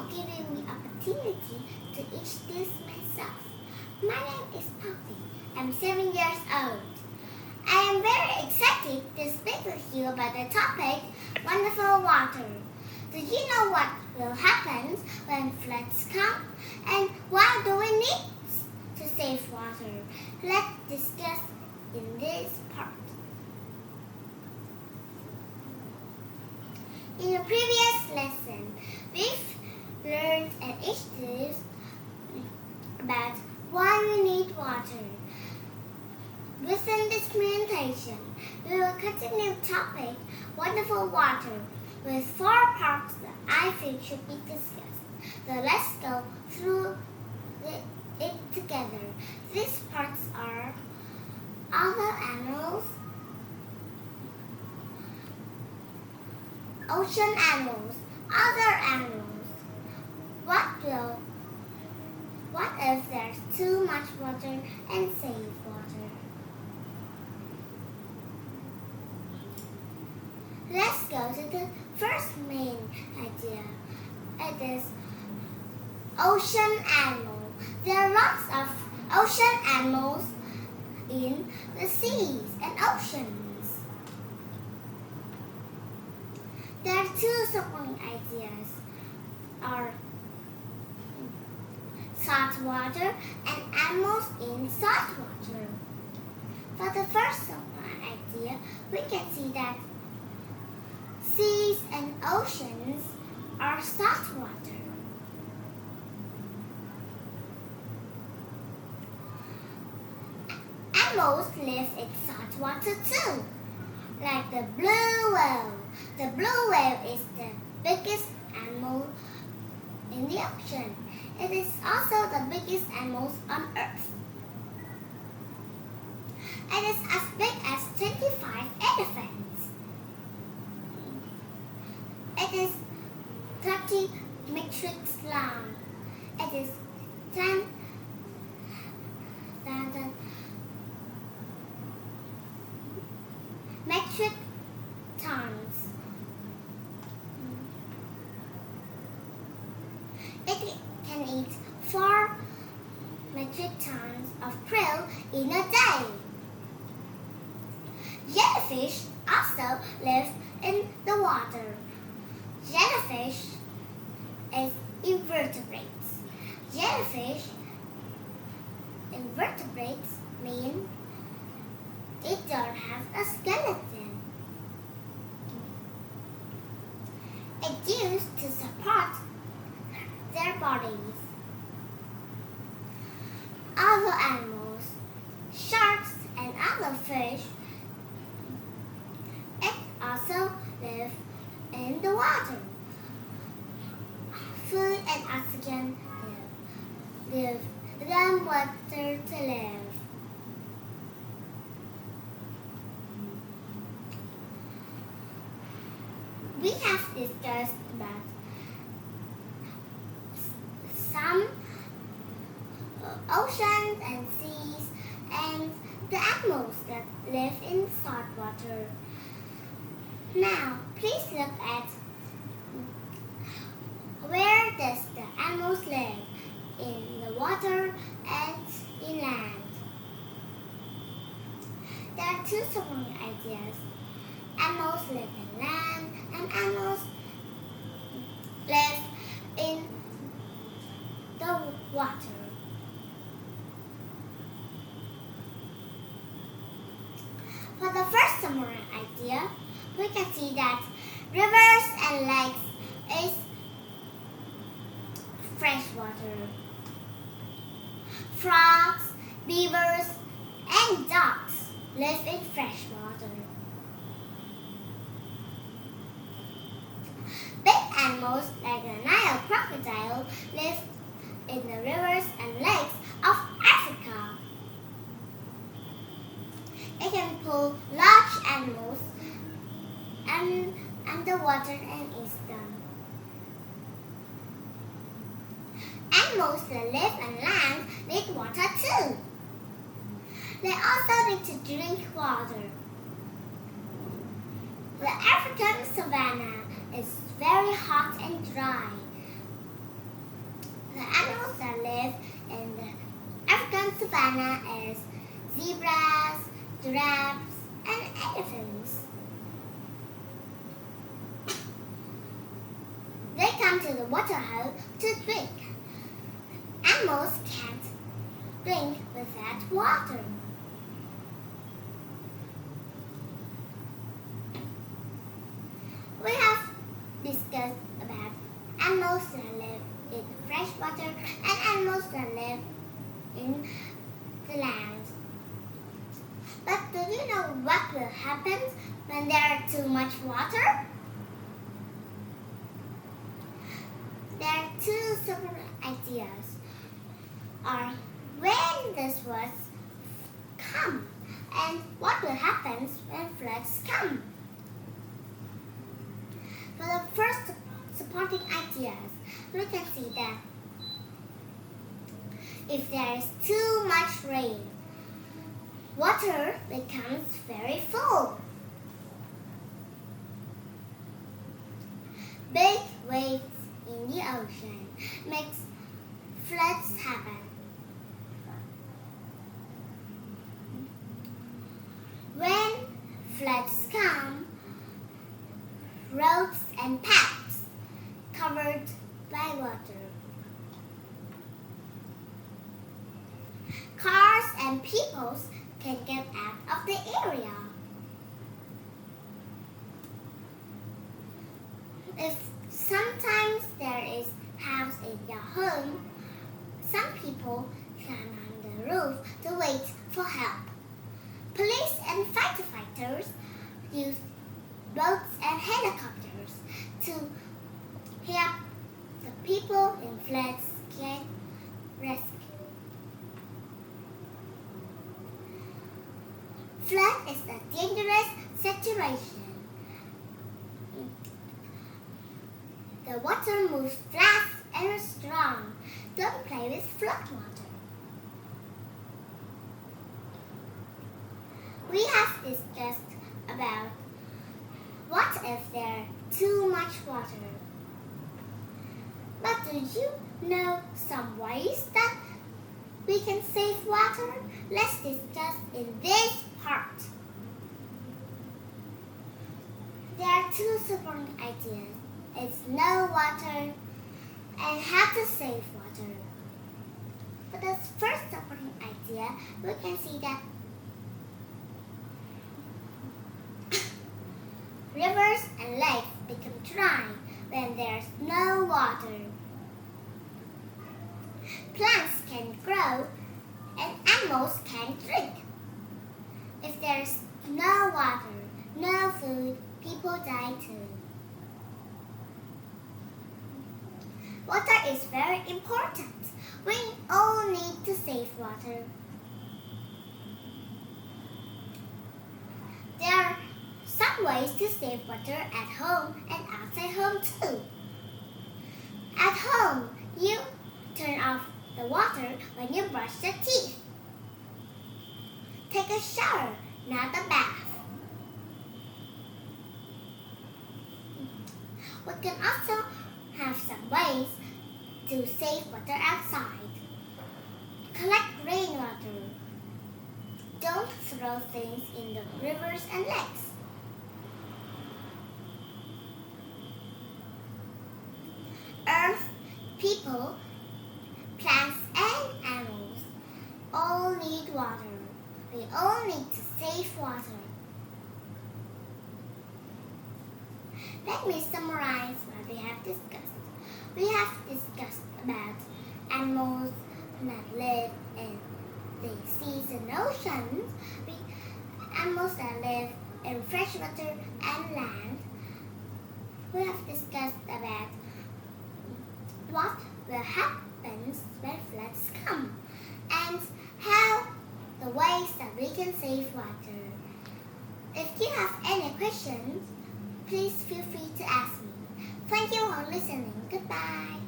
giving me opportunity to introduce myself. My name is Poppy. I'm 7 years old. I am very excited to speak with you about the topic wonderful water. Do you know what will happen when floods come? And why do we need to save water? Let's discuss in this part. In the previous lesson, we've learned and introduced about why we need water. Within this presentation, we will continue the topic wonderful water with 4 parts that I think should be discussed. So let's go through it together. These parts are other animals, ocean animals, other animals. What if there's too much water and save water? Let's go to the first main idea. It is ocean animal. There are lots of ocean animals in the seas and oceans. There are 2 supporting ideas are salt water and animals in salt water. For the first supporting idea, we can see that seas and oceans are salt water. Animals live in salt water too, like the blue whale. The blue whale is the biggest animal in the ocean. It is also the biggest animal on Earth. It is as big as 25 elephants. It is 30 metric long. It is 10,000 metric tons. It can eat 4 metric tons of krill in a day. Jellyfish also live in the water. Jellyfish is invertebrates. Jellyfish invertebrates mean it don't have a skeleton. It's used to support their bodies. Other animals, sharks and other fish, it also live in the water. Food and oxygen live without water to live. We have discussed about some oceans and seas and the animals that live in salt water. Now, please look at where does the animals live in the water and in land. There are 2 supporting ideas. Animals live in land and animals live in the water. For the first summary idea, we can see that rivers and lakes is fresh water. Frogs, beavers, and ducks live in fresh water. Big animals like the Nile crocodile live in the rivers and lakes of Africa. It can pull large animals underwater and eat them. Animals that live on land need water too. They also need to drink water. The African savanna is very hot and dry. zebras, giraffes, and elephants. They come to the water hole to drink. Animals can't drink without water. We have discussed about animals that live in fresh water and animals that live in the land. But do you know what will happen when there is too much water? There are two separate ideas. Or when the floods come, and what will happen when floods come. For the first supporting ideas, we can see that if there is too much rain, water becomes very full. Big waves in the ocean makes floods happen. When floods come, roads and paths covered by water. Cars and people can get out of the area. If sometimes there is house in your home, some people climb on the roof to wait for help. Police and firefighters use boats and helicopters to help the people in floods get rescued. Flood is a dangerous situation. The water moves fast and strong. Don't play with flood water. We have discussed about what if there's too much water. But do you know some ways that we can save water? Let's discuss in this part. There are two supporting ideas. It's no water and how to save water. For the first supporting idea, we can see that rivers and lakes become dry when there's no water. Plants can grow and animals can drink. If there's no water, no food, people die too. Water is very important. We all need to save water. There are some ways to save water at home and outside home too. At home, you turn off the water when you brush your teeth. Take a shower, not a bath. We can also have some ways to save water outside. Collect rainwater. Don't throw things in the rivers and lakes. Earth, people, plants and animals all need water. We all need to save water. Let me summarize what we have discussed. We have discussed about animals that live in the seas and oceans, animals that live in freshwater and land. We have discussed about what will happen when floods come and how the ways that we can save water. If you have any questions, please feel free to ask me. Thank you for listening. Goodbye.